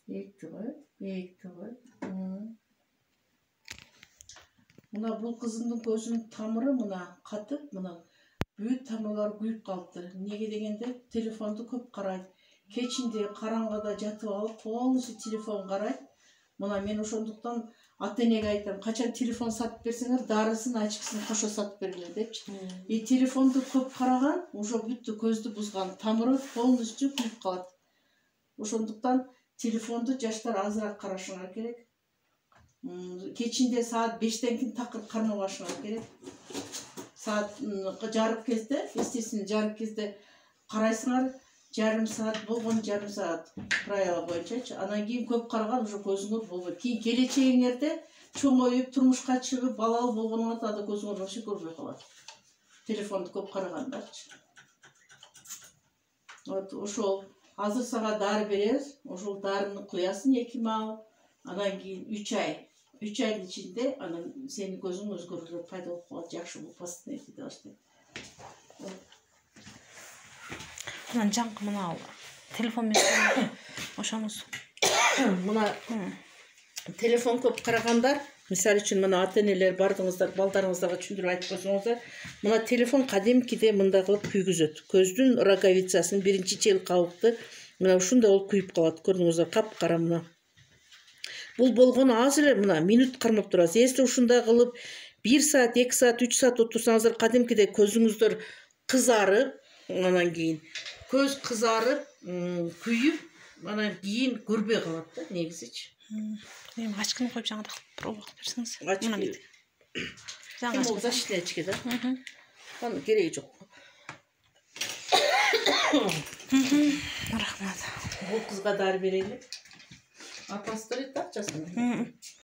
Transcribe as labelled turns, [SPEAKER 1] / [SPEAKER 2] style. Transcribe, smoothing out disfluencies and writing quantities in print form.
[SPEAKER 1] Ekti koy. Mına бұл қызымдың көзінің тамыры мына қатып, мына büyük тамырлар күйіп қалыпты. Неге дегенде телефонды көп қарайды. Кечінде қараңғыда жатып алып, полностью телефон қарайды. Мына мен ошондуктан ата-энеге айтам, қачан телефон сатып берсеңер, дарысын, ачкысын қоша сатып бергиле депчи. И телефонды көп қараған, уже бүтті көзді бұзған, тамыры полностью күйіп қалады. Ошондуктан телефонды жаштар азыраак карашыңар керек. Кечинде саат 5-тен кийин такыр кармабашыңар керек. Саат жарык кезде, естественно, жарык кезде карайсыңар, жарым саат болгон, жарым саат правила боюнчачы. Анан кийин көп караган уже көзүңөр болбойт. Кийин келечегиңерде чоңоюп, турмушка чыгып, балалуу болгонуңарда да көзүңөр вообще көрбөй калат. Телефонду көп карагандарчы. Вот ошол азыр сага дары беребиз. Ошол дарыны куясың 2 мал, анан кийин 3 ай. 3 айдын ичинде анан сенин көзүң өзгөрүлөр пайда болуп калат, жакшы болуп бастайт кете баштайт.
[SPEAKER 2] Анан жаңкы мына телефон менен ошоңуз.
[SPEAKER 1] Мына телефон көп карагандар, мисалы үчүн мына ата-энелер бардыңыздар, балдарыңыздарга түшүндүрүп айтып койсоңуздар, мына телефон кадимкиде мындай кылып күйгүзөт. Көздүн роговицасын, биринчи чел кабыкты мына ушундай болуп күйүп калат. Көрдүңүздөр, капкара мына. Бул болгону аз эле мына минут кармап турасыз. Если ушундай кылып 1 саат, 2 саат, 3 саат отурсаңыздар, кадимкиде көзүңүздөр кызарып, анан кийин көз кызарып, күйүп, анан кийин көрбөй калат да, негизичи.
[SPEAKER 2] Эми ачкыны коюп жаңыраак пробовать берсеңиз.
[SPEAKER 1] Жаңы бул защитный очки да. Анын кереги жок.
[SPEAKER 2] Рахмат.
[SPEAKER 1] Бул кызга дары берели. Апасы да так жасын.